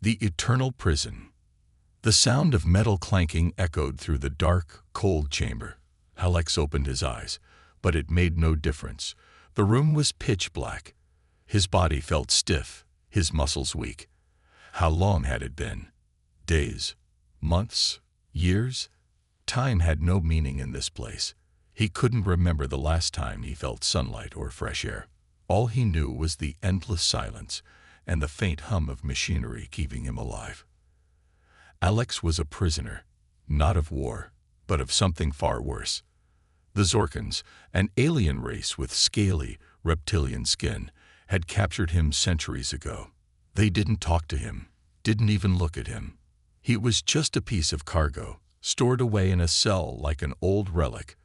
The eternal prison. The sound of metal clanking echoed through the dark, cold chamber. Alex opened his eyes, but it made no difference. The room was pitch black. His body felt stiff, his muscles weak. How long had it been? Days? Months? Years? Time had no meaning in this place. He couldn't remember the last time he felt sunlight or fresh air. All he knew was the endless silence and the faint hum of machinery keeping him alive. Alex was a prisoner, not of war, but of something far worse. The Zorkans, an alien race with scaly, reptilian skin, had captured him centuries ago. They didn't talk to him, didn't even look at him. He was just a piece of cargo, stored away in a cell like an old relic.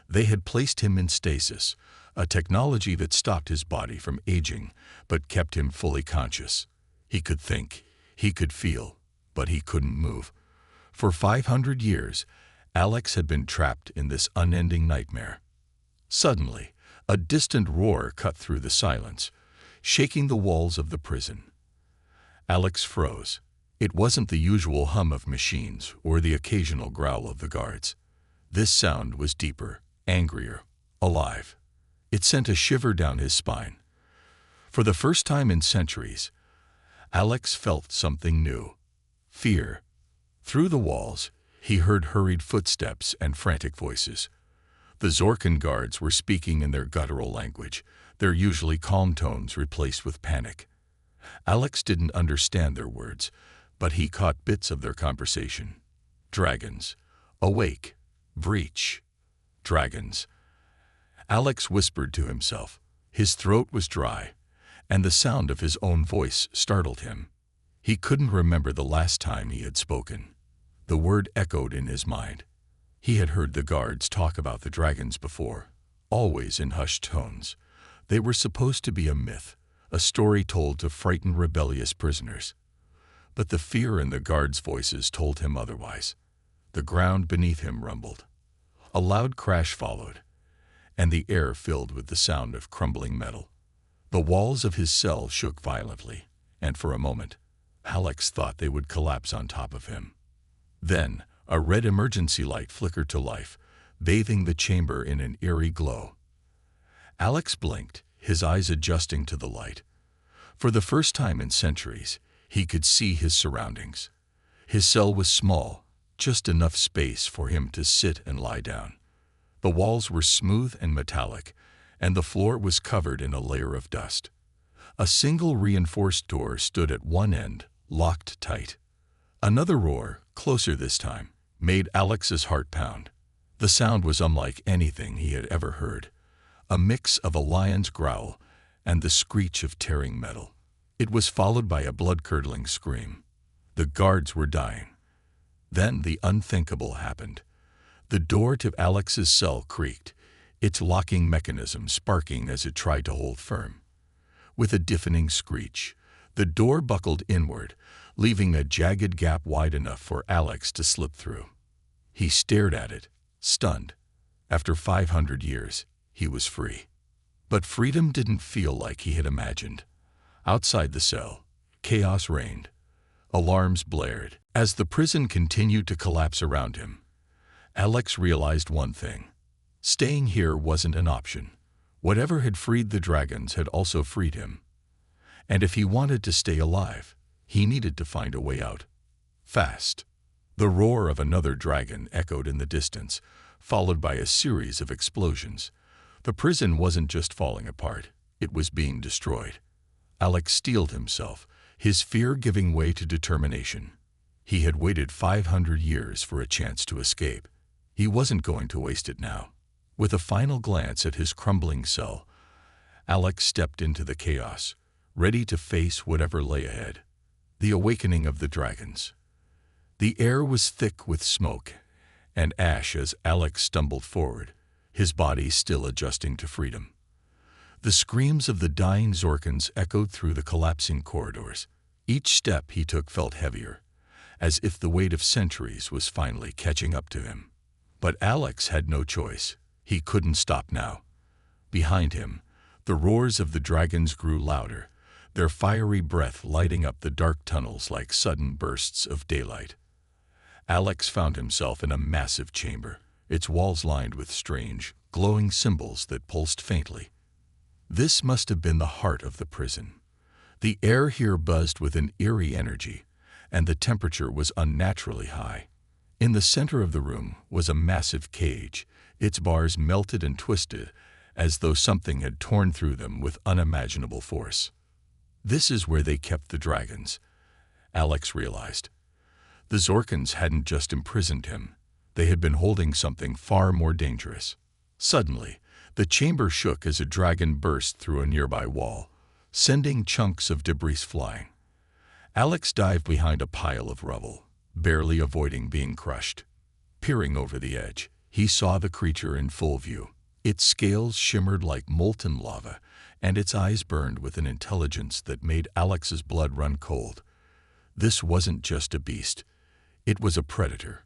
They had placed him in stasis, a technology that stopped his body from aging but kept him fully conscious. He could think, he could feel, but he couldn't move. For 500 years, Alex had been trapped in this unending nightmare. Suddenly, a distant roar cut through the silence, shaking the walls of the prison. Alex froze. It wasn't the usual hum of machines or the occasional growl of the guards. This sound was deeper, angrier, alive. It sent a shiver down his spine. For the first time in centuries, Alex felt something new. Fear. Through the walls, he heard hurried footsteps and frantic voices. The Zorkan guards were speaking in their guttural language, their usually calm tones replaced with panic. Alex didn't understand their words, but he caught bits of their conversation. Dragons. Awake. Breach. Dragons. Alex whispered to himself. His throat was dry, and the sound of his own voice startled him. He couldn't remember the last time he had spoken. The word echoed in his mind. He had heard the guards talk about the dragons before, always in hushed tones. They were supposed to be a myth, a story told to frighten rebellious prisoners. But the fear in the guards' voices told him otherwise. The ground beneath him rumbled. A loud crash followed, and the air filled with the sound of crumbling metal. The walls of his cell shook violently, and for a moment, Alex thought they would collapse on top of him. Then, a red emergency light flickered to life, bathing the chamber in an eerie glow. Alex blinked, his eyes adjusting to the light. For the first time in centuries, he could see his surroundings. His cell was small, just enough space for him to sit and lie down. The walls were smooth and metallic, and the floor was covered in a layer of dust. A single reinforced door stood at one end, locked tight. Another roar, closer this time, made Alex's heart pound. The sound was unlike anything he had ever heard, a mix of a lion's growl and the screech of tearing metal. It was followed by a blood-curdling scream. The guards were dying. Then the unthinkable happened. The door to Alex's cell creaked, its locking mechanism sparking as it tried to hold firm. With a deafening screech, the door buckled inward, leaving a jagged gap wide enough for Alex to slip through. He stared at it, stunned. After 500 years, he was free. But freedom didn't feel like he had imagined. Outside the cell, chaos reigned. Alarms blared. As the prison continued to collapse around him, Alex realized one thing. Staying here wasn't an option. Whatever had freed the dragons had also freed him. And if he wanted to stay alive, he needed to find a way out. Fast. The roar of another dragon echoed in the distance, followed by a series of explosions. The prison wasn't just falling apart, it was being destroyed. Alex steeled himself, his fear giving way to determination. He had waited 500 years for a chance to escape. He wasn't going to waste it now. With a final glance at his crumbling cell, Alex stepped into the chaos, ready to face whatever lay ahead. The awakening of the dragons. The air was thick with smoke and ash as Alex stumbled forward, his body still adjusting to freedom. The screams of the dying Zorkans echoed through the collapsing corridors. Each step he took felt heavier, as if the weight of centuries was finally catching up to him. But Alex had no choice. He couldn't stop now. Behind him, the roars of the dragons grew louder, their fiery breath lighting up the dark tunnels like sudden bursts of daylight. Alex found himself in a massive chamber, its walls lined with strange, glowing symbols that pulsed faintly. This must have been the heart of the prison. The air here buzzed with an eerie energy, and the temperature was unnaturally high. In the center of the room was a massive cage, its bars melted and twisted, as though something had torn through them with unimaginable force. This is where they kept the dragons, Alex realized. The Zorkans hadn't just imprisoned him, they had been holding something far more dangerous. Suddenly, the chamber shook as a dragon burst through a nearby wall, sending chunks of debris flying. Alex dived behind a pile of rubble, barely avoiding being crushed. Peering over the edge, he saw the creature in full view. Its scales shimmered like molten lava, and its eyes burned with an intelligence that made Alex's blood run cold. This wasn't just a beast. It was a predator,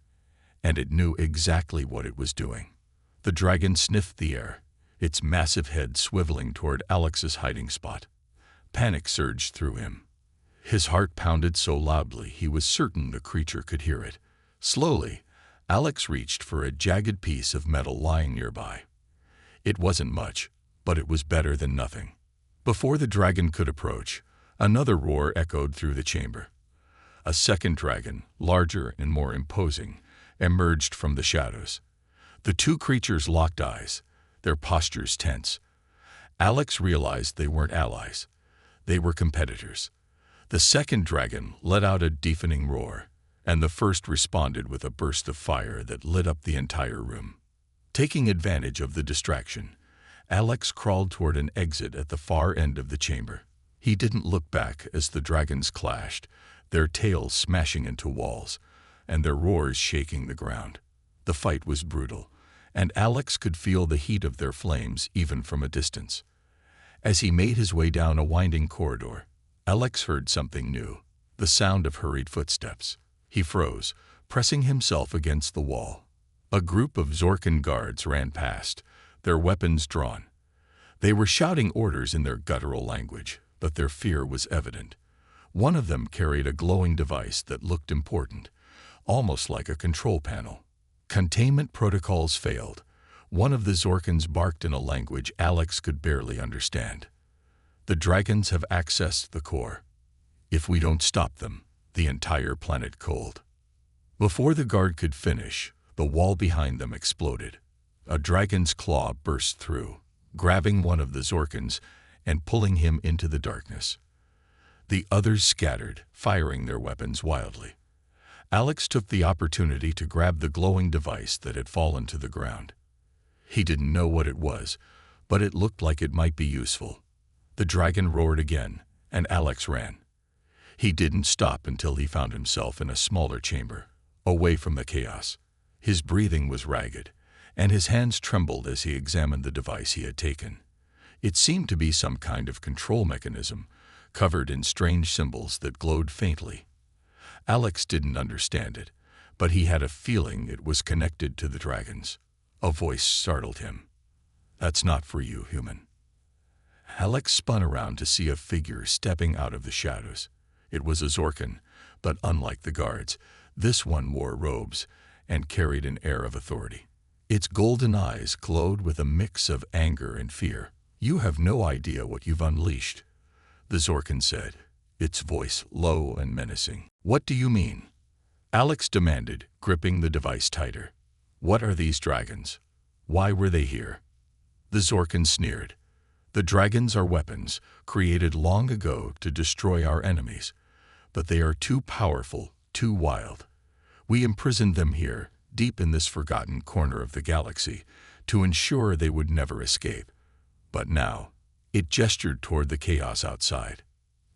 and it knew exactly what it was doing. The dragon sniffed the air, its massive head swiveling toward Alex's hiding spot. Panic surged through him. His heart pounded so loudly he was certain the creature could hear it. Slowly, Alex reached for a jagged piece of metal lying nearby. It wasn't much, but it was better than nothing. Before the dragon could approach, another roar echoed through the chamber. A second dragon, larger and more imposing, emerged from the shadows. The two creatures locked eyes, their postures tense. Alex realized they weren't allies. They were competitors. The second dragon let out a deafening roar, and the first responded with a burst of fire that lit up the entire room. Taking advantage of the distraction, Alex crawled toward an exit at the far end of the chamber. He didn't look back as the dragons clashed, their tails smashing into walls, and their roars shaking the ground. The fight was brutal, and Alex could feel the heat of their flames even from a distance. As he made his way down a winding corridor, Alex heard something new, the sound of hurried footsteps. He froze, pressing himself against the wall. A group of Zorkan guards ran past, their weapons drawn. They were shouting orders in their guttural language, but their fear was evident. One of them carried a glowing device that looked important, almost like a control panel. Containment protocols failed. One of the Zorkans barked in a language Alex could barely understand. The dragons have accessed the core. If we don't stop them, the entire planet cold. Before the guard could finish, the wall behind them exploded. A dragon's claw burst through, grabbing one of the Zorkans and pulling him into the darkness. The others scattered, firing their weapons wildly. Alex took the opportunity to grab the glowing device that had fallen to the ground. He didn't know what it was, but it looked like it might be useful. The dragon roared again, and Alex ran. He didn't stop until he found himself in a smaller chamber, away from the chaos. His breathing was ragged, and his hands trembled as he examined the device he had taken. It seemed to be some kind of control mechanism, covered in strange symbols that glowed faintly. Alex didn't understand it, but he had a feeling it was connected to the dragons. A voice startled him. "That's not for you, human." Alex spun around to see a figure stepping out of the shadows. It was a Zorkan, but unlike the guards, this one wore robes and carried an air of authority. Its golden eyes glowed with a mix of anger and fear. "You have no idea what you've unleashed," the Zorkan said, its voice low and menacing. "What do you mean?" Alex demanded, gripping the device tighter. "What are these dragons? Why were they here?" The Zorkan sneered. "The dragons are weapons, created long ago to destroy our enemies. But they are too powerful, too wild. We imprisoned them here, deep in this forgotten corner of the galaxy, to ensure they would never escape. But now," it gestured toward the chaos outside,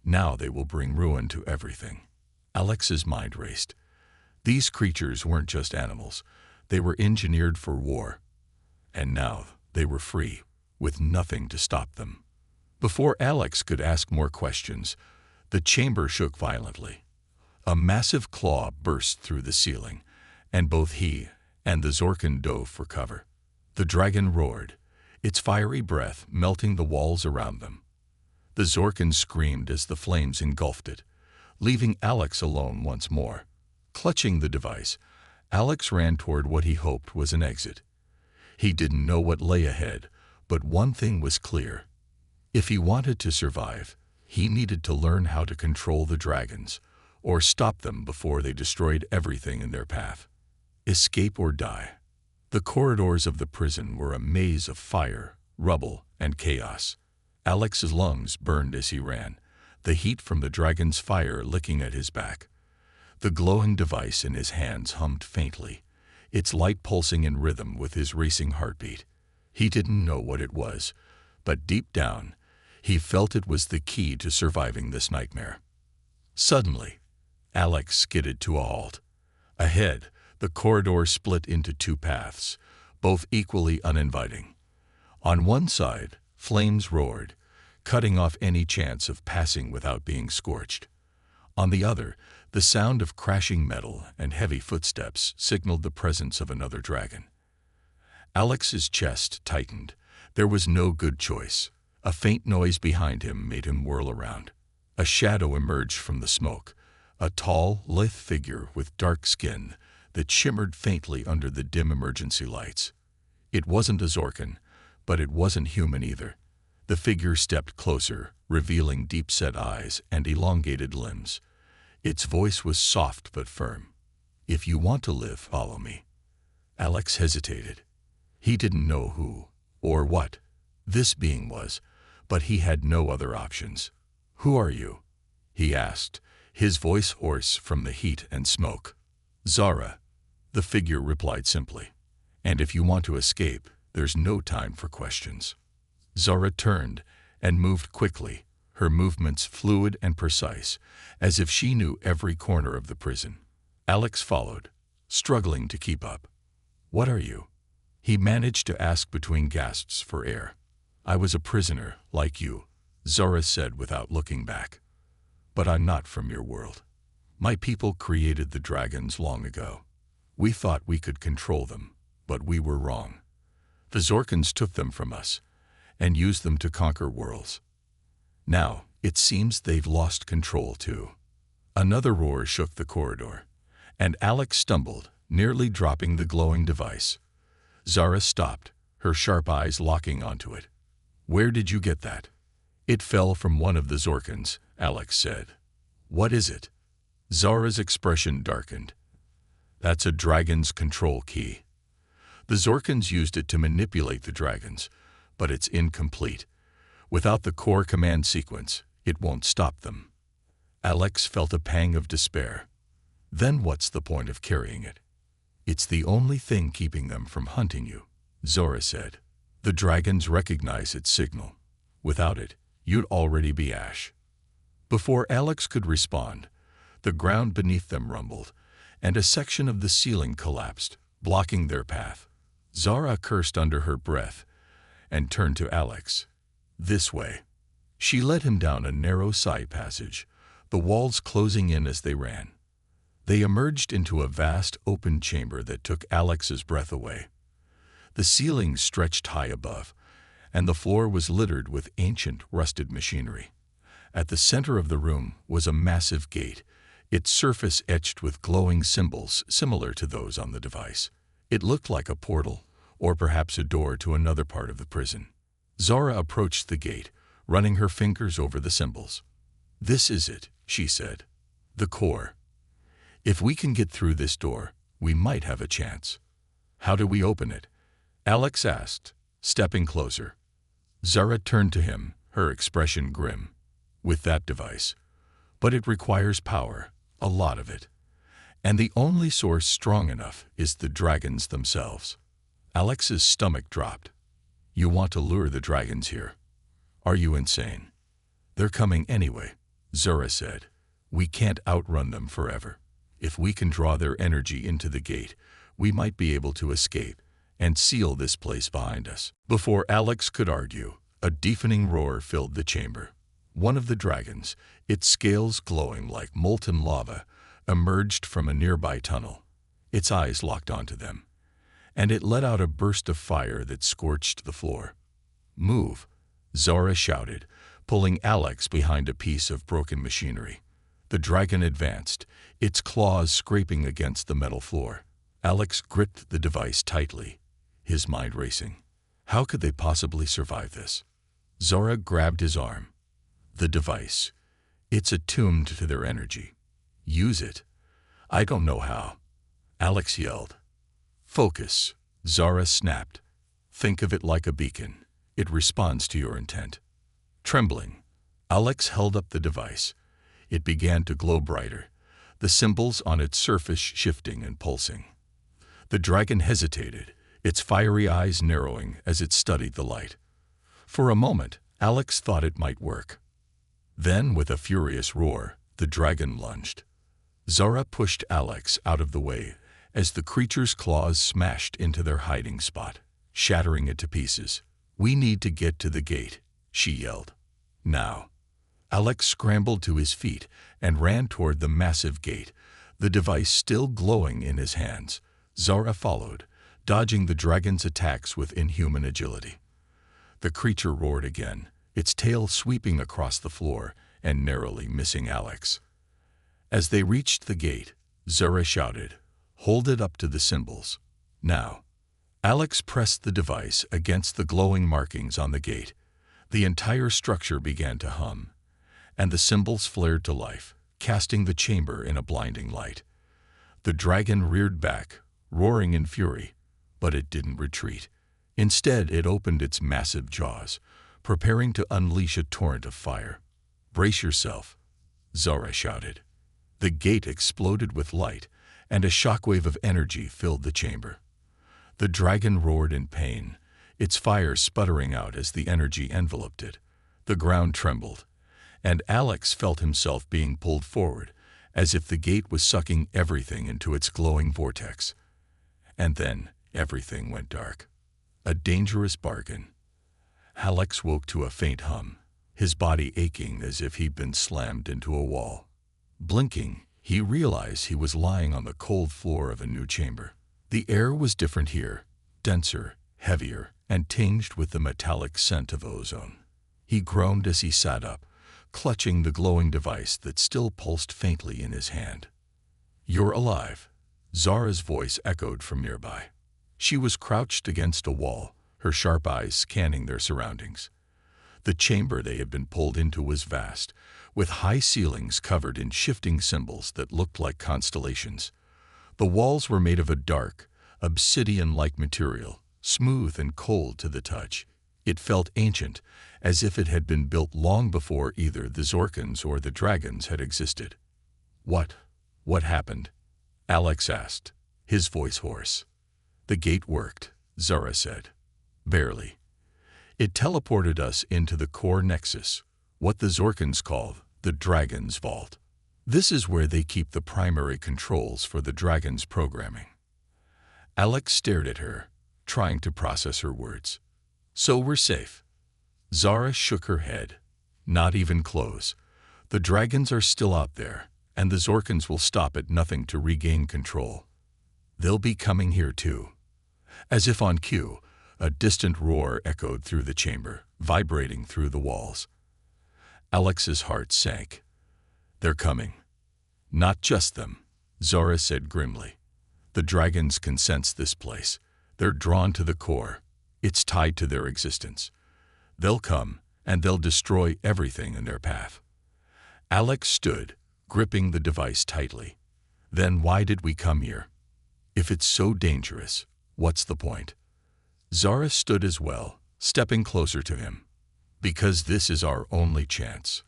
"now they will bring ruin to everything." Alex's mind raced. These creatures weren't just animals. They were engineered for war. And now they were free, with nothing to stop them. Before Alex could ask more questions, the chamber shook violently. A massive claw burst through the ceiling, and both he and the Zorkan dove for cover. The dragon roared, its fiery breath melting the walls around them. The Zorkin screamed as the flames engulfed it, leaving Alex alone once more. Clutching the device, Alex ran toward what he hoped was an exit. He didn't know what lay ahead, but one thing was clear. If he wanted to survive, he needed to learn how to control the dragons, or stop them before they destroyed everything in their path. Escape or die. The corridors of the prison were a maze of fire, rubble, and chaos. Alex's lungs burned as he ran, the heat from the dragon's fire licking at his back. The glowing device in his hands hummed faintly, its light pulsing in rhythm with his racing heartbeat. He didn't know what it was, but deep down, he felt it was the key to surviving this nightmare. Suddenly, Alex skidded to a halt. Ahead, the corridor split into two paths, both equally uninviting. On one side, flames roared, cutting off any chance of passing without being scorched. On the other, the sound of crashing metal and heavy footsteps signaled the presence of another dragon. Alex's chest tightened. There was no good choice. A faint noise behind him made him whirl around. A shadow emerged from the smoke, a tall, lithe figure with dark skin that shimmered faintly under the dim emergency lights. It wasn't a Zorkin, but it wasn't human either. The figure stepped closer, revealing deep-set eyes and elongated limbs. Its voice was soft but firm. "If you want to live, follow me." Alex hesitated. He didn't know who or what this being was, but he had no other options. "Who are you?" he asked, his voice hoarse from the heat and smoke. "Zara," the figure replied simply. "And if you want to escape, there's no time for questions." Zara turned and moved quickly, her movements fluid and precise, as if she knew every corner of the prison. Alex followed, struggling to keep up. "What are you?" he managed to ask between gasps for air. "I was a prisoner, like you," Zara said without looking back. "But I'm not from your world. My people created the dragons long ago. We thought we could control them, but we were wrong. The Zorkins took them from us and used them to conquer worlds. Now, it seems they've lost control too." Another roar shook the corridor, and Alex stumbled, nearly dropping the glowing device. Zara stopped, her sharp eyes locking onto it. "Where did you get that?" "It fell from one of the Zorkins," Alex said. "What is it?" Zara's expression darkened. "That's a dragon's control key. The Zorkins used it to manipulate the dragons, but it's incomplete. Without the core command sequence, it won't stop them." Alex felt a pang of despair. "Then what's the point of carrying it?" "It's the only thing keeping them from hunting you," Zora said. "The dragons recognize its signal. Without it, you'd already be ash." Before Alex could respond, the ground beneath them rumbled, and a section of the ceiling collapsed, blocking their path. Zara cursed under her breath and turned to Alex. "This way." She led him down a narrow side passage, the walls closing in as they ran. They emerged into a vast open chamber that took Alex's breath away. The ceiling stretched high above, and the floor was littered with ancient, rusted machinery. At the center of the room was a massive gate, its surface etched with glowing symbols similar to those on the device. It looked like a portal, or perhaps a door to another part of the prison. Zara approached the gate, running her fingers over the symbols. "This is it," she said. "The core. If we can get through this door, we might have a chance." "How do we open it?" Alex asked, stepping closer. Zara turned to him, her expression grim. "With that device. But it requires power, a lot of it. And the only source strong enough is the dragons themselves." Alex's stomach dropped. "You want to lure the dragons here? Are you insane?" "They're coming anyway," Zora said. "We can't outrun them forever. If we can draw their energy into the gate, we might be able to escape and seal this place behind us." Before Alex could argue, a deafening roar filled the chamber. One of the dragons, its scales glowing like molten lava, emerged from a nearby tunnel. Its eyes locked onto them, and it let out a burst of fire that scorched the floor. "Move," Zora shouted, pulling Alex behind a piece of broken machinery. The dragon advanced, its claws scraping against the metal floor. Alex gripped the device tightly, his mind racing. How could they possibly survive this? Zora grabbed his arm. The device. It's attuned to their energy. Use it. I don't know how. Alex yelled. Focus. Zora snapped. Think of it like a beacon. It responds to your intent. Trembling, Alex held up the device. It began to glow brighter, the symbols on its surface shifting and pulsing. The dragon hesitated, its fiery eyes narrowing as it studied the light. For a moment, Alex thought it might work. Then, with a furious roar, the dragon lunged. Zora pushed Alex out of the way as the creature's claws smashed into their hiding spot, shattering it to pieces. We need to get to the gate, she yelled. Now. Alex scrambled to his feet and ran toward the massive gate, the device still glowing in his hands. Zora followed, dodging the dragon's attacks with inhuman agility. The creature roared again, its tail sweeping across the floor and narrowly missing Alex. As they reached the gate, Zora shouted, "Hold it up to the symbols. Now." Alex pressed the device against the glowing markings on the gate. The entire structure began to hum, and the symbols flared to life, casting the chamber in a blinding light. The dragon reared back, roaring in fury, but it didn't retreat. Instead, it opened its massive jaws, preparing to unleash a torrent of fire. "Brace yourself," Zora shouted. The gate exploded with light, and a shockwave of energy filled the chamber. The dragon roared in pain, its fire sputtering out as the energy enveloped it. The ground trembled, and Alex felt himself being pulled forward, as if the gate was sucking everything into its glowing vortex. And then everything went dark. A dangerous bargain. Alex woke to a faint hum, his body aching as if he'd been slammed into a wall. Blinking, he realized he was lying on the cold floor of a new chamber. The air was different here, denser, heavier, and tinged with the metallic scent of ozone. He groaned as he sat up, clutching the glowing device that still pulsed faintly in his hand. "You're alive," Zora's voice echoed from nearby. She was crouched against a wall, her sharp eyes scanning their surroundings. The chamber they had been pulled into was vast, with high ceilings covered in shifting symbols that looked like constellations. The walls were made of a dark, obsidian-like material, smooth and cold to the touch. It felt ancient, as if it had been built long before either the Zorkans or the dragons had existed. What happened?" Alex asked, his voice hoarse. "The gate worked," Zora said. "Barely. It teleported us into the core nexus, what the Zorkans call the Dragon's Vault. This is where they keep the primary controls for the dragon's programming." Alex stared at her, trying to process her words. "So we're safe?" Zora shook her head. "Not even close. The dragons are still out there, and the Zorkans will stop at nothing to regain control. They'll be coming here too." As if on cue, a distant roar echoed through the chamber, vibrating through the walls. Alex's heart sank. "They're coming." "Not just them," Zora said grimly. "The dragons can sense this place. They're drawn to the core. It's tied to their existence. They'll come, and they'll destroy everything in their path." Alex stood, gripping the device tightly. "Then why did we come here? If it's so dangerous, what's the point?" Zora stood as well, stepping closer to him. "Because this is our only chance.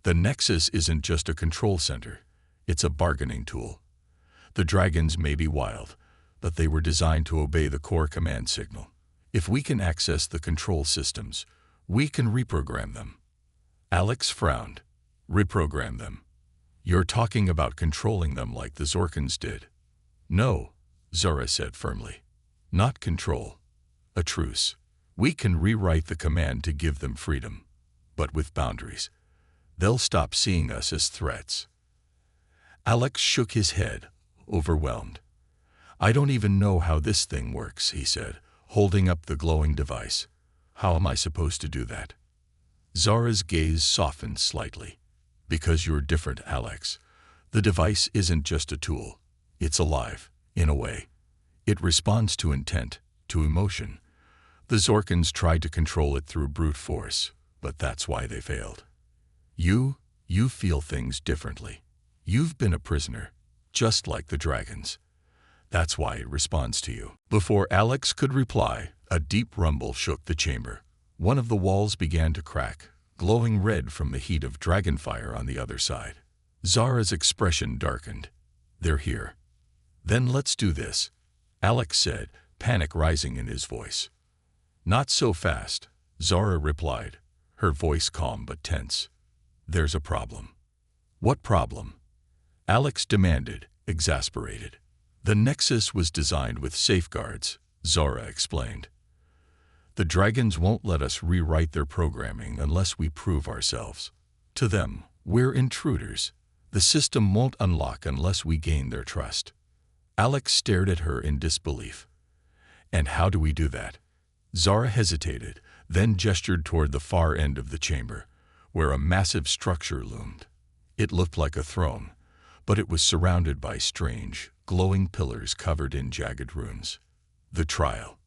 The Nexus isn't just a control center. It's a bargaining tool. The dragons may be wild, but they were designed to obey the core command signal. If we can access the control systems, we can reprogram them." Alex frowned. "Reprogram them? You're talking about controlling them like the Zorkans did." "No," Zora said firmly. "Not control. A truce. We can rewrite the command to give them freedom, but with boundaries. They'll stop seeing us as threats." Alex shook his head, overwhelmed. "I don't even know how this thing works," he said, holding up the glowing device. "How am I supposed to do that?" Zara's gaze softened slightly. Because you're different, Alex. The device isn't just a tool. It's alive, in a way. It responds to intent, to emotion. The Zorkans tried to control it through brute force, but that's why they failed. You feel things differently. You've been a prisoner, just like the dragons. That's why it responds to you. Before Alex could reply, a deep rumble shook the chamber. One of the walls began to crack, glowing red from the heat of dragonfire on the other side. Zara's expression darkened. They're here. Then let's do this, Alex said, panic rising in his voice. Not so fast, Zara replied, her voice calm but tense. There's a problem. What problem? Alex demanded, exasperated. The Nexus was designed with safeguards, Zara explained. The dragons won't let us rewrite their programming unless we prove ourselves. To them, we're intruders. The system won't unlock unless we gain their trust. Alex stared at her in disbelief. And how do we do that? Zara hesitated, then gestured toward the far end of the chamber, where a massive structure loomed. It looked like a throne, but it was surrounded by strange, glowing pillars covered in jagged runes. The trial.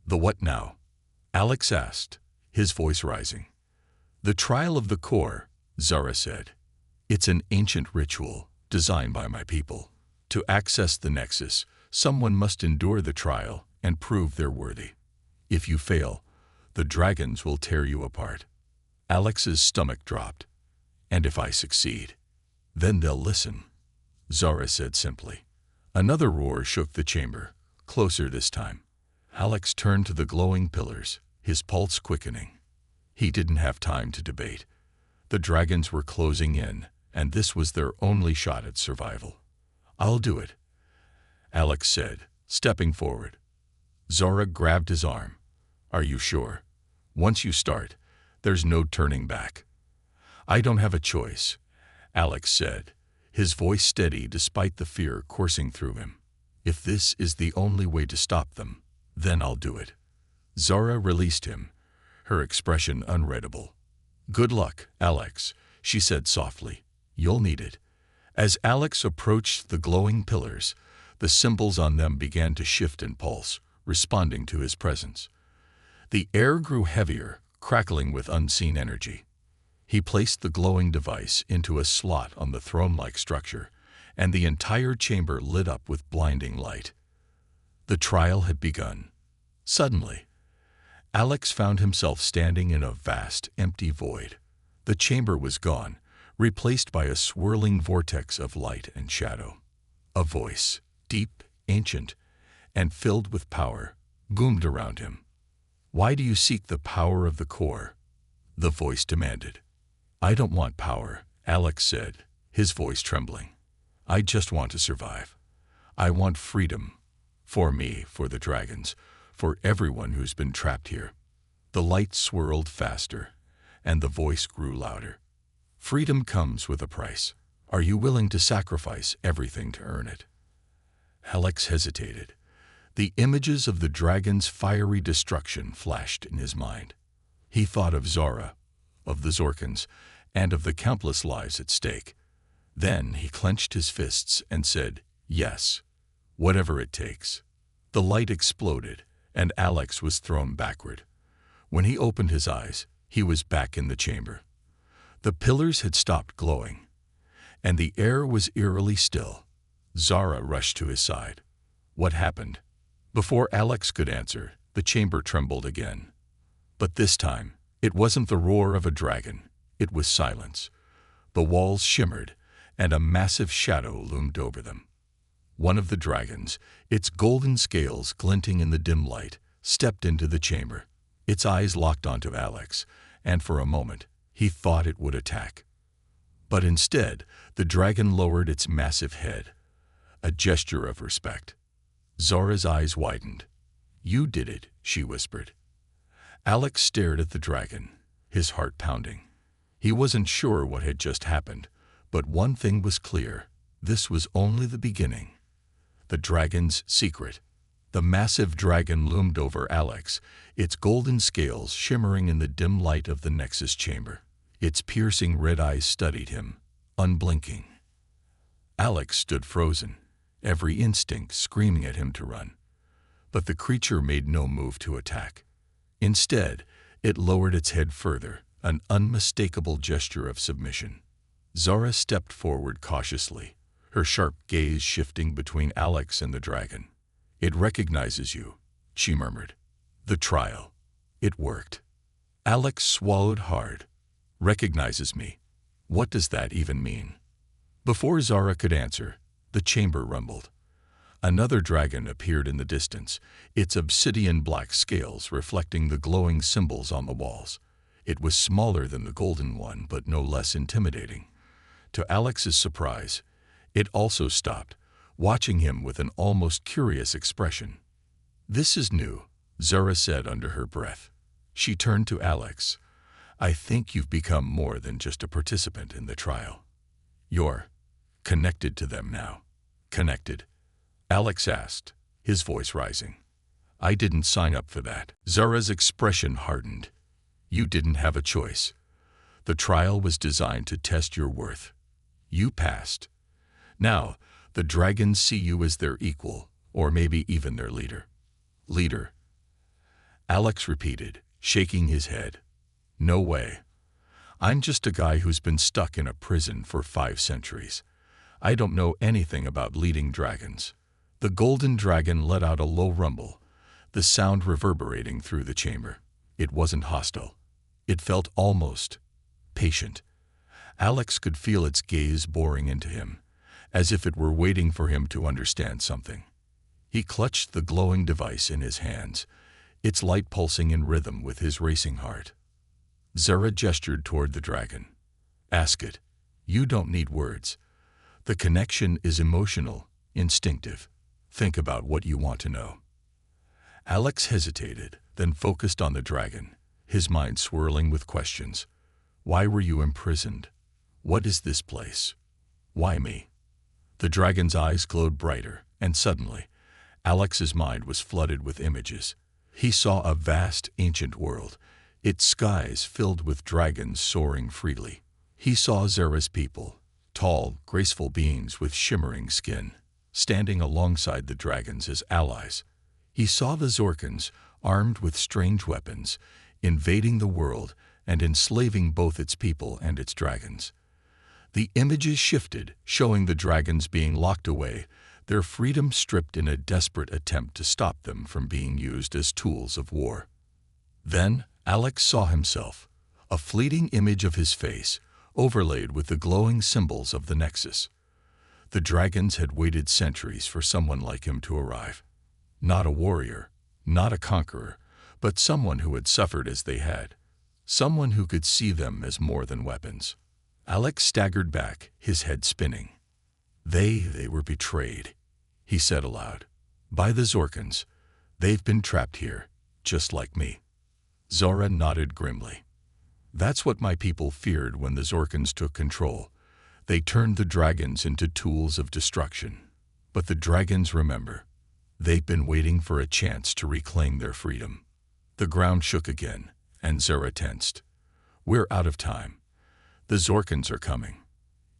The what now? Alex asked, his voice rising. The trial of the core, Zara said. It's an ancient ritual designed by my people. To access the Nexus, someone must endure the trial and prove they're worthy. If you fail, the dragons will tear you apart. Alex's stomach dropped. And if I succeed, then they'll listen, Zara said simply. Another roar shook the chamber, closer this time. Alex turned to the glowing pillars, his pulse quickening. He didn't have time to debate. The dragons were closing in, and this was their only shot at survival. I'll do it, Alex said, stepping forward. Zara grabbed his arm. Are you sure? Once you start, there's no turning back. I don't have a choice, Alex said, his voice steady despite the fear coursing through him. If this is the only way to stop them, then I'll do it. Zara released him, her expression unreadable. Good luck, Alex, she said softly. You'll need it. As Alex approached the glowing pillars, the symbols on them began to shift and pulse, responding to his presence. The air grew heavier, crackling with unseen energy. He placed the glowing device into a slot on the throne-like structure, and the entire chamber lit up with blinding light. The trial had begun. Suddenly, Alex found himself standing in a vast, empty void. The chamber was gone, replaced by a swirling vortex of light and shadow. A voice, deep, ancient, and filled with power, boomed around him. Why do you seek the power of the core? The voice demanded. I don't want power, Alex said, his voice trembling. I just want to survive. I want freedom. For me, for the dragons, for everyone who's been trapped here. The light swirled faster, and the voice grew louder. Freedom comes with a price. Are you willing to sacrifice everything to earn it? Alex hesitated. The images of the dragon's fiery destruction flashed in his mind. He thought of Zara, of the Zorkans, and of the countless lives at stake. Then he clenched his fists and said, yes, whatever it takes. The light exploded, and Alex was thrown backward. When he opened his eyes, he was back in the chamber. The pillars had stopped glowing, and the air was eerily still. Zara rushed to his side. What happened? Before Alex could answer, the chamber trembled again. But this time, it wasn't the roar of a dragon. It was silence. The walls shimmered, and a massive shadow loomed over them. One of the dragons, its golden scales glinting in the dim light, stepped into the chamber. Its eyes locked onto Alex, and for a moment, he thought it would attack. But instead, the dragon lowered its massive head, a gesture of respect. Zara's eyes widened. You did it, she whispered. Alex stared at the dragon, his heart pounding. He wasn't sure what had just happened, but one thing was clear. This was only the beginning. The dragon's secret The massive dragon loomed over Alex, its golden scales shimmering in the dim light of the Nexus chamber. Its piercing red eyes studied him, unblinking. Alex stood frozen, every instinct screaming at him to run. But the creature made no move to attack. Instead, it lowered its head further, an unmistakable gesture of submission. Zara stepped forward cautiously, her sharp gaze shifting between Alex and the dragon. "It recognizes you," she murmured. "The trial. It worked." Alex swallowed hard. "Recognizes me? What does that even mean?" Before Zara could answer, the chamber rumbled. Another dragon appeared in the distance, its obsidian black scales reflecting the glowing symbols on the walls. It was smaller than the golden one, but no less intimidating. To Alex's surprise, it also stopped, watching him with an almost curious expression. "This is new," Zara said under her breath. She turned to Alex. "I think you've become more than just a participant in the trial. You're connected to them now." "Connected?" Alex asked, his voice rising. "I didn't sign up for that." Zara's expression hardened. "You didn't have a choice. The trial was designed to test your worth. You passed. Now, the dragons see you as their equal, or maybe even their leader." "Leader?" Alex repeated, shaking his head. "No way. I'm just a guy who's been stuck in a prison for 5 centuries. I don't know anything about leading dragons." The golden dragon let out a low rumble, the sound reverberating through the chamber. It wasn't hostile. It felt almost patient. Alex could feel its gaze boring into him, as if it were waiting for him to understand something. He clutched the glowing device in his hands, its light pulsing in rhythm with his racing heart. Zara gestured toward the dragon. "Ask it. You don't need words. The connection is emotional, instinctive. Think about what you want to know." Alex hesitated, then focused on the dragon, his mind swirling with questions. "Why were you imprisoned? What is this place? Why me?" The dragon's eyes glowed brighter, and suddenly, Alex's mind was flooded with images. He saw a vast, ancient world, its skies filled with dragons soaring freely. He saw Zara's people, tall, graceful beings with shimmering skin, standing alongside the dragons as allies. He saw the Zorkans, armed with strange weapons, invading the world and enslaving both its people and its dragons. The images shifted, showing the dragons being locked away, their freedom stripped in a desperate attempt to stop them from being used as tools of war. Then Alex saw himself, a fleeting image of his face, overlaid with the glowing symbols of the Nexus. The dragons had waited centuries for someone like him to arrive. Not a warrior, not a conqueror, but someone who had suffered as they had. Someone who could see them as more than weapons. Alex staggered back, his head spinning. They were betrayed," he said aloud. "By the Zorkans. They've been trapped here, just like me." Zara nodded grimly. "That's what my people feared when the Zorkans took control. They turned the dragons into tools of destruction. But the dragons remember. They've been waiting for a chance to reclaim their freedom." The ground shook again, and Zara tensed. "We're out of time. The Zorkans are coming.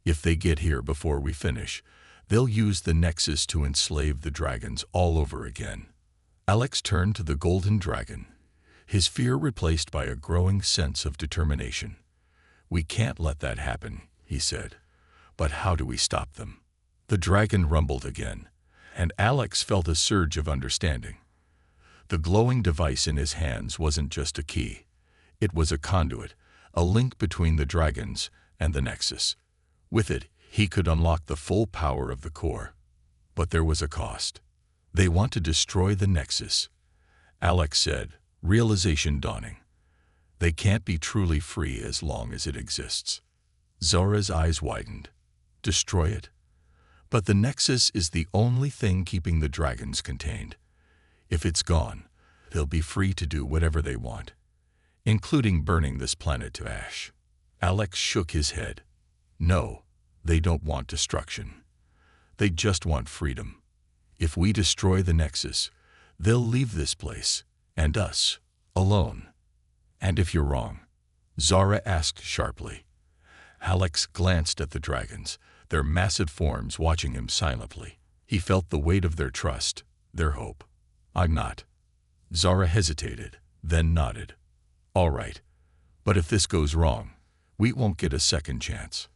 If they get here before we finish, they'll use the Nexus to enslave the dragons all over again." Alex turned to the golden dragon, his fear replaced by a growing sense of determination. "We can't let that happen," he said. "But how do we stop them?" The dragon rumbled again, and Alex felt a surge of understanding. The glowing device in his hands wasn't just a key. It was a conduit, a link between the dragons and the Nexus. With it, he could unlock the full power of the core. But there was a cost. "They want to destroy the Nexus," Alex said, realization dawning. "They can't be truly free as long as it exists." Zara's eyes widened. "Destroy it? But the Nexus is the only thing keeping the dragons contained. If it's gone, they'll be free to do whatever they want, including burning this planet to ash." Alex shook his head. "No, they don't want destruction. They just want freedom. If we destroy the Nexus, They'll leave this place, and us, alone. And if you're wrong? Zara asked sharply. Alex glanced at the dragons, their massive forms watching him silently. He felt the weight of their trust, their hope. I'm not. Zara hesitated, then nodded. All right. But if this goes wrong, we won't get a second chance.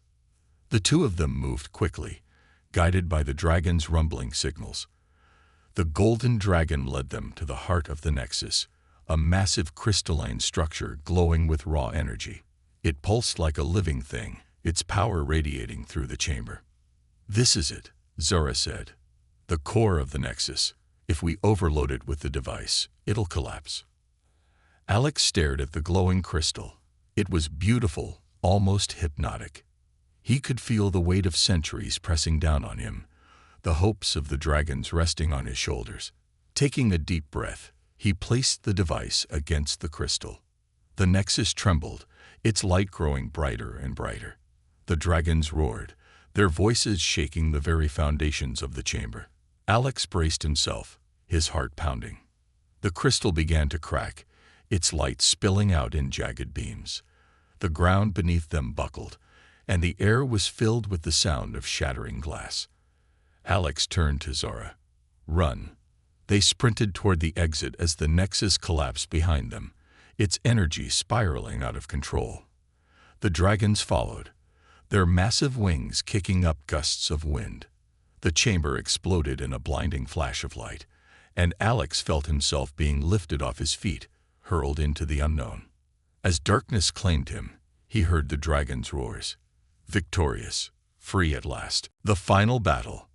The two of them moved quickly, guided by the dragon's rumbling signals. The golden dragon led them to the heart of the Nexus, a massive crystalline structure glowing with raw energy. It pulsed like a living thing, its power radiating through the chamber. This is it, Zara said. The core of the Nexus. If we overload it with the device, it'll collapse. Alex stared at the glowing crystal. It was beautiful, almost hypnotic. He could feel the weight of centuries pressing down on him, the hopes of the dragons resting on his shoulders. Taking a deep breath, he placed the device against the crystal. The Nexus trembled, its light growing brighter and brighter. The dragons roared, their voices shaking the very foundations of the chamber. Alex braced himself, his heart pounding. The crystal began to crack, its light spilling out in jagged beams. The ground beneath them buckled, and the air was filled with the sound of shattering glass. Alex turned to Zara. Run. They sprinted toward the exit as the Nexus collapsed behind them, its energy spiraling out of control. The dragons followed, their massive wings kicking up gusts of wind. The chamber exploded in a blinding flash of light, and Alex felt himself being lifted off his feet, hurled into the unknown. As darkness claimed him, he heard the dragon's roars. Victorious, free at last. The final battle.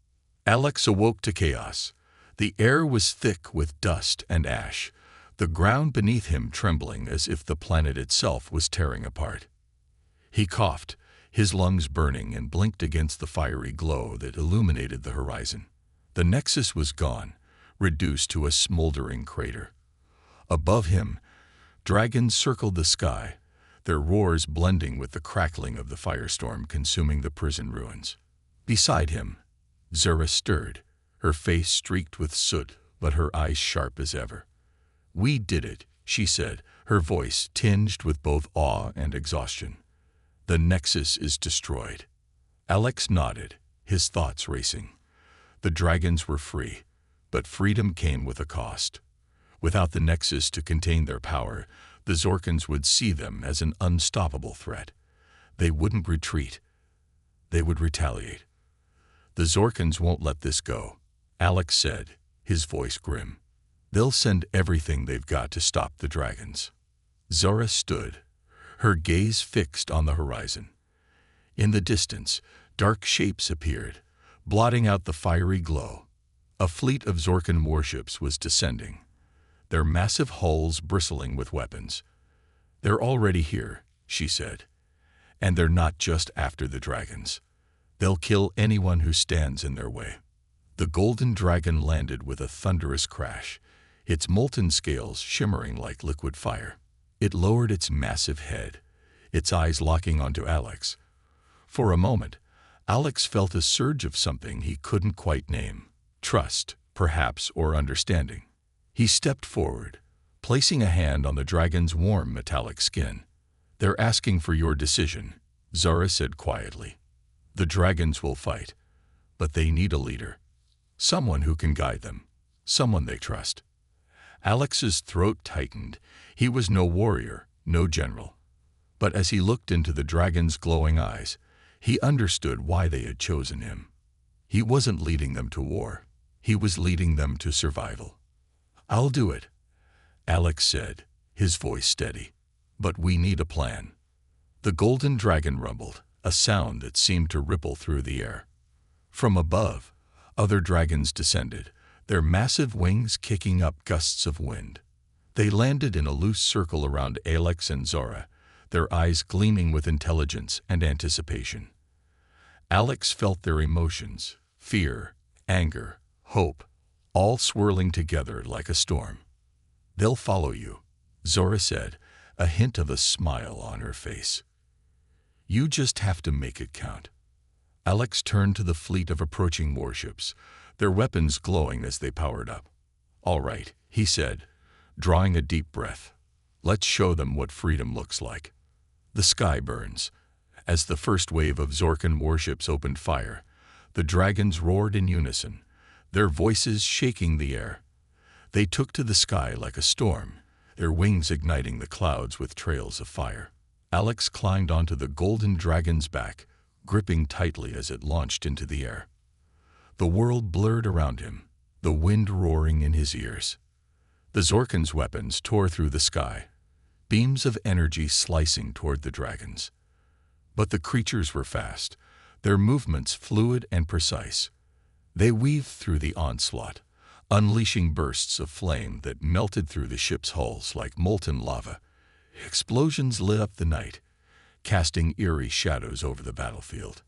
Alex awoke to chaos. The air was thick with dust and ash, the ground beneath him trembling as if the planet itself was tearing apart. He coughed, his lungs burning, and blinked against the fiery glow that illuminated the horizon. The Nexus was gone, reduced to a smoldering crater. Above him, dragons circled the sky, their roars blending with the crackling of the firestorm consuming the prison ruins. Beside him, Zara stirred, her face streaked with soot but her eyes sharp as ever. We did it, she said, her voice tinged with both awe and exhaustion. The Nexus is destroyed. Alex nodded, his thoughts racing. The dragons were free, but freedom came with a cost. Without the Nexus to contain their power, the Zorkans would see them as an unstoppable threat. They wouldn't retreat. They would retaliate. The Zorkans won't let this go, Alex said, his voice grim. They'll send everything they've got to stop the dragons. Zara stood, her gaze fixed on the horizon. In the distance, dark shapes appeared, blotting out the fiery glow. A fleet of Zorkan warships was descending, their massive hulls bristling with weapons. They're already here, she said. And they're not just after the dragons. They'll kill anyone who stands in their way. The golden dragon landed with a thunderous crash, its molten scales shimmering like liquid fire. It lowered its massive head, its eyes locking onto Alex. For a moment, Alex felt a surge of something he couldn't quite name. Trust, perhaps, or understanding. He stepped forward, placing a hand on the dragon's warm metallic skin. They're asking for your decision, Zara said quietly. The dragons will fight, but they need a leader. Someone who can guide them, someone they trust. Alex's throat tightened. He was no warrior, no general. But as he looked into the dragon's glowing eyes, he understood why they had chosen him. He wasn't leading them to war. He was leading them to survival. I'll do it, Alex said, his voice steady. But we need a plan. The golden dragon rumbled, a sound that seemed to ripple through the air. From above, other dragons descended, their massive wings kicking up gusts of wind. They landed in a loose circle around Alex and Zara, their eyes gleaming with intelligence and anticipation. Alex felt their emotions, fear, anger, hope, all swirling together like a storm. They'll follow you, Zara said, a hint of a smile on her face. You just have to make it count. Alex turned to the fleet of approaching warships, their weapons glowing as they powered up. "All right," he said, drawing a deep breath. "Let's show them what freedom looks like." The sky burns. As the first wave of Zorkan warships opened fire, the dragons roared in unison, their voices shaking the air. They took to the sky like a storm, their wings igniting the clouds with trails of fire. Alex climbed onto the golden dragon's back, gripping tightly as it launched into the air. The world blurred around him, the wind roaring in his ears. The Zorkan's weapons tore through the sky, beams of energy slicing toward the dragons. But the creatures were fast, their movements fluid and precise. They weaved through the onslaught, unleashing bursts of flame that melted through the ship's hulls like molten lava. Explosions lit up the night, casting eerie shadows over the battlefield.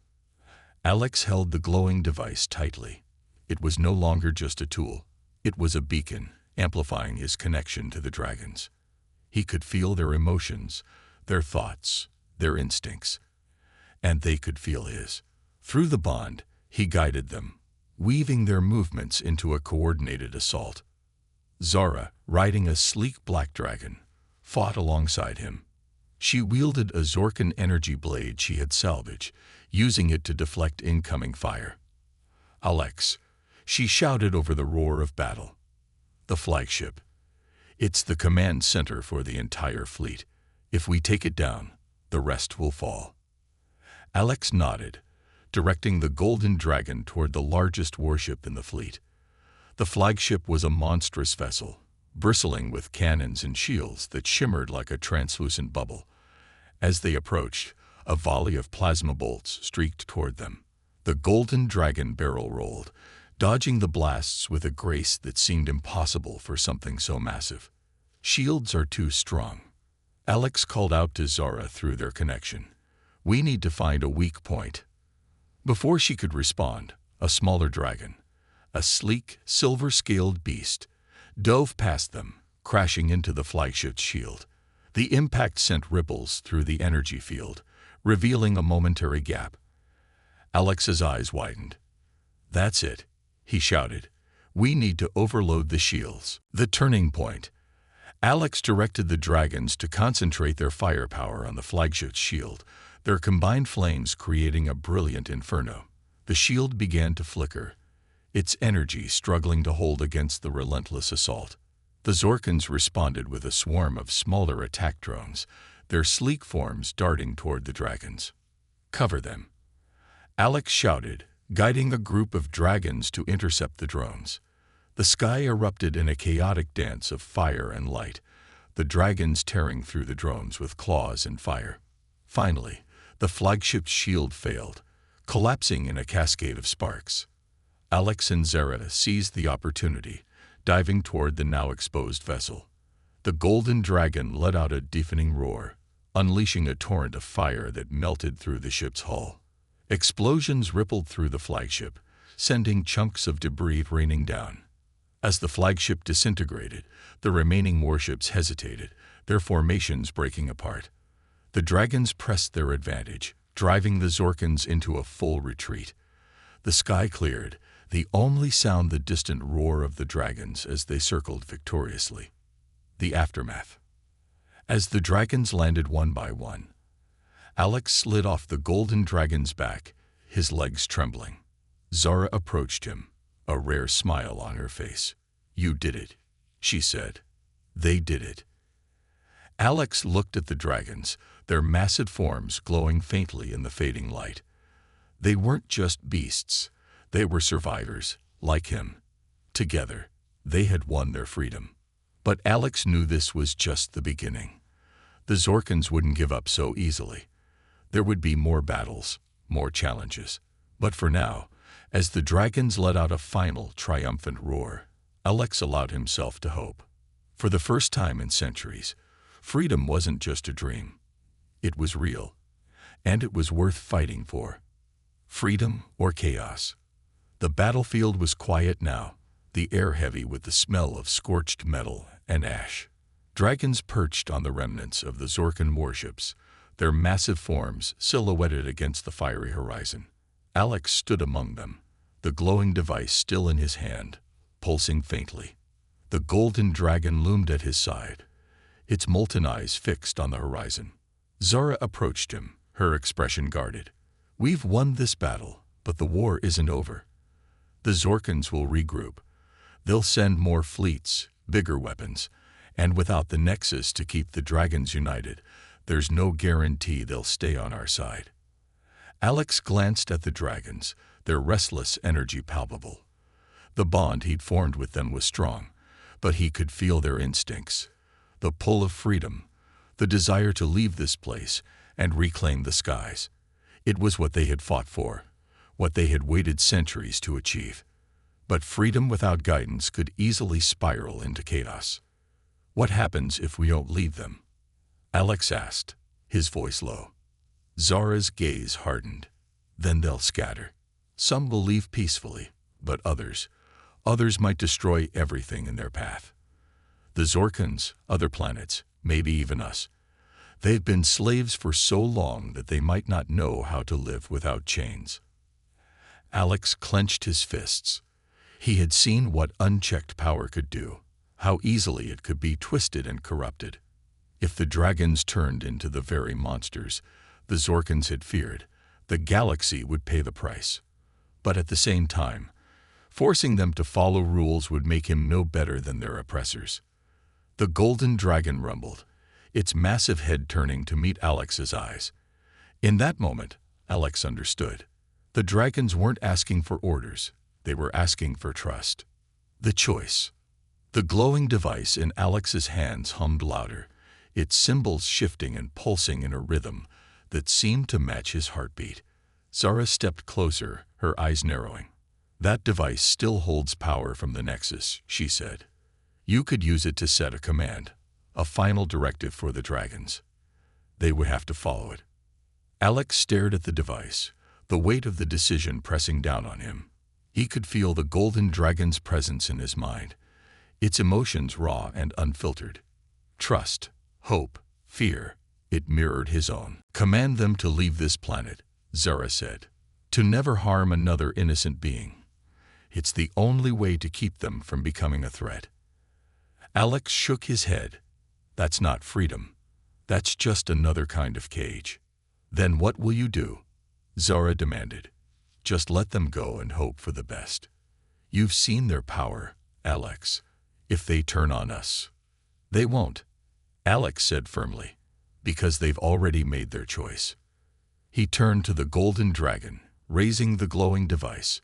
Alex held the glowing device tightly. It was no longer just a tool. It was a beacon, amplifying his connection to the dragons. He could feel their emotions, their thoughts, their instincts. And they could feel his. Through the bond, he guided them, weaving their movements into a coordinated assault. Zara, riding a sleek black dragon, fought alongside him. She wielded a Zorkan energy blade she had salvaged, using it to deflect incoming fire. "Alex," she shouted over the roar of battle. "The flagship. It's the command center for the entire fleet. If we take it down, the rest will fall." Alex nodded, directing the golden dragon toward the largest warship in the fleet. The flagship was a monstrous vessel, bristling with cannons and shields that shimmered like a translucent bubble. As they approached, a volley of plasma bolts streaked toward them. The golden dragon barrel rolled, dodging the blasts with a grace that seemed impossible for something so massive. "Shields are too strong." Alex called out to Zara through their connection. "We need to find a weak point." Before she could respond, a smaller dragon, a sleek, silver-scaled beast, dove past them, crashing into the flagship's shield. The impact sent ripples through the energy field, revealing a momentary gap. Alex's eyes widened. "That's it," he shouted. "We need to overload the shields." The turning point. Alex directed the dragons to concentrate their firepower on the flagship's shield, their combined flames creating a brilliant inferno. The shield began to flicker, its energy struggling to hold against the relentless assault. The Zorkans responded with a swarm of smaller attack drones, their sleek forms darting toward the dragons. "Cover them," Alex shouted, guiding a group of dragons to intercept the drones. The sky erupted in a chaotic dance of fire and light, the dragons tearing through the drones with claws and fire. Finally, the flagship's shield failed, collapsing in a cascade of sparks. Alex and Zara seized the opportunity, diving toward the now exposed vessel. The golden dragon let out a deafening roar, unleashing a torrent of fire that melted through the ship's hull. Explosions rippled through the flagship, sending chunks of debris raining down. As the flagship disintegrated, the remaining warships hesitated, their formations breaking apart. The dragons pressed their advantage, driving the Zorkans into a full retreat. The sky cleared, the only sound the distant roar of the dragons as they circled victoriously. The aftermath. As the dragons landed one by one, Alex slid off the golden dragon's back, his legs trembling. Zara approached him, a rare smile on her face. "You did it," she said. "They did it." Alex looked at the dragons, their massive forms glowing faintly in the fading light. They weren't just beasts. They were survivors, like him. Together, they had won their freedom. But Alex knew this was just the beginning. The Zorkans wouldn't give up so easily. There would be more battles, more challenges. But for now, as the dragons let out a final, triumphant roar, Alex allowed himself to hope. For the first time in centuries, freedom wasn't just a dream. It was real, and it was worth fighting for. Freedom or chaos. The battlefield was quiet now, the air heavy with the smell of scorched metal and ash. Dragons perched on the remnants of the Zorkan warships, their massive forms silhouetted against the fiery horizon. Alex stood among them, the glowing device still in his hand, pulsing faintly. The golden dragon loomed at his side, its molten eyes fixed on the horizon. Zara approached him, her expression guarded. "We've won this battle, but the war isn't over. The Zorkans will regroup. They'll send more fleets, bigger weapons, and without the Nexus to keep the dragons united, there's no guarantee they'll stay on our side." Alex glanced at the dragons, their restless energy palpable. The bond he'd formed with them was strong, but he could feel their instincts. The pull of freedom, the desire to leave this place and reclaim the skies. It was what they had fought for, what they had waited centuries to achieve. But freedom without guidance could easily spiral into chaos. "What happens if we don't lead them?" Alex asked, his voice low. Zara's gaze hardened. "Then they'll scatter. Some will leave peacefully, but others might destroy everything in their path. The Zorkans, other planets, maybe even us. They've been slaves for so long that they might not know how to live without chains." Alex clenched his fists. He had seen what unchecked power could do, how easily it could be twisted and corrupted. If the dragons turned into the very monsters the Zorkans had feared, the galaxy would pay the price. But at the same time, forcing them to follow rules would make him no better than their oppressors. The golden dragon rumbled, its massive head turning to meet Alex's eyes. In that moment, Alex understood. The dragons weren't asking for orders, they were asking for trust. The choice. The glowing device in Alex's hands hummed louder, its symbols shifting and pulsing in a rhythm that seemed to match his heartbeat. Zara stepped closer, her eyes narrowing. "That device still holds power from the Nexus," she said. "You could use it to set a command, a final directive for the dragons. They would have to follow it." Alex stared at the device, the weight of the decision pressing down on him. He could feel the golden dragon's presence in his mind, its emotions raw and unfiltered. Trust, hope, fear. It mirrored his own. "Command them to leave this planet," Zara said. "To never harm another innocent being. It's the only way to keep them from becoming a threat." Alex shook his head. "That's not freedom. That's just another kind of cage." "Then what will you do?" Zara demanded. "Just let them go and hope for the best. You've seen their power, Alex. If they turn on us." "They won't," Alex said firmly, "because they've already made their choice." He turned to the golden dragon, raising the glowing device.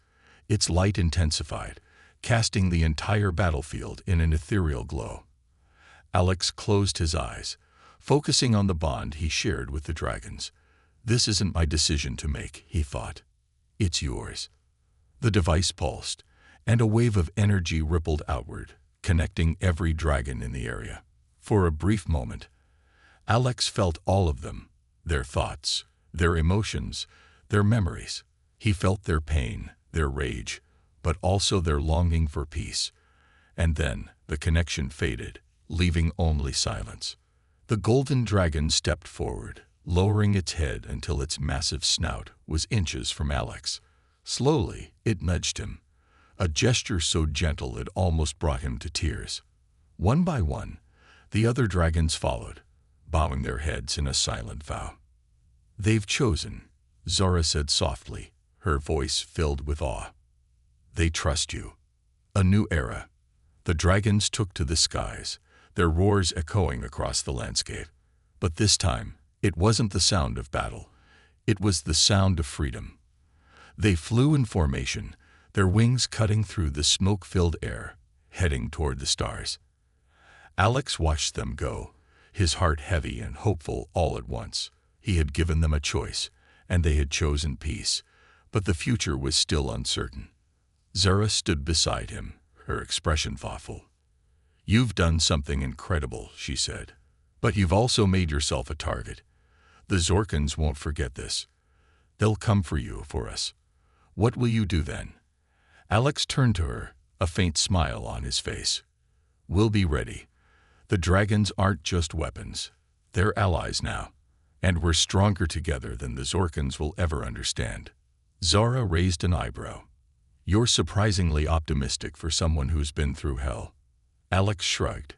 Its light intensified, casting the entire battlefield in an ethereal glow. Alex closed his eyes, focusing on the bond he shared with the dragons. "This isn't my decision to make," he thought. "It's yours." The device pulsed, and a wave of energy rippled outward, connecting every dragon in the area. For a brief moment, Alex felt all of them, their thoughts, their emotions, their memories. He felt their pain, their rage, but also their longing for peace. And then the connection faded, leaving only silence. The golden dragon stepped forward, lowering its head until its massive snout was inches from Alex. Slowly, it nudged him, a gesture so gentle it almost brought him to tears. One by one, the other dragons followed, bowing their heads in a silent vow. "They've chosen," Zara said softly, her voice filled with awe. "They trust you." A new era. The dragons took to the skies, their roars echoing across the landscape. But this time, it wasn't the sound of battle. It was the sound of freedom. They flew in formation, their wings cutting through the smoke-filled air, heading toward the stars. Alex watched them go, his heart heavy and hopeful all at once. He had given them a choice, and they had chosen peace, but the future was still uncertain. Zara stood beside him, her expression thoughtful. "You've done something incredible," she said, "but you've also made yourself a target. The Zorkans won't forget this. They'll come for you, for us. What will you do then?" Alex turned to her, a faint smile on his face. "We'll be ready. The dragons aren't just weapons. They're allies now, and we're stronger together than the Zorkans will ever understand." Zara raised an eyebrow. "You're surprisingly optimistic for someone who's been through hell." Alex shrugged.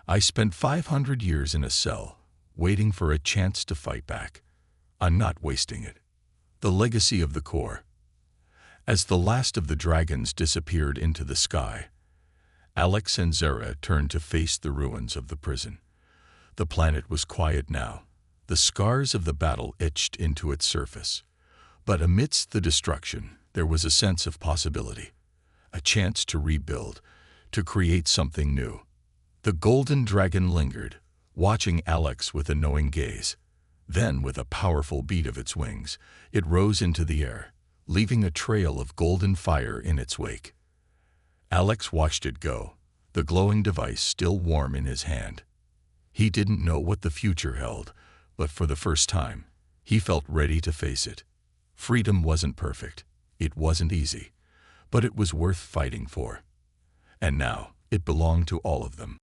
I spent 500 years in a cell, waiting for a chance to fight back. I'm not wasting it. The legacy of the core. As the last of the dragons disappeared into the sky, Alex and Zara turned to face the ruins of the prison. The planet was quiet now. The scars of the battle etched into its surface. But amidst the destruction, there was a sense of possibility, a chance to rebuild, to create something new. The golden dragon lingered, watching Alex with a knowing gaze. Then, with a powerful beat of its wings, it rose into the air, leaving a trail of golden fire in its wake. Alex watched it go, the glowing device still warm in his hand. He didn't know what the future held, but for the first time, he felt ready to face it. Freedom wasn't perfect, it wasn't easy, but it was worth fighting for. And now, it belonged to all of them.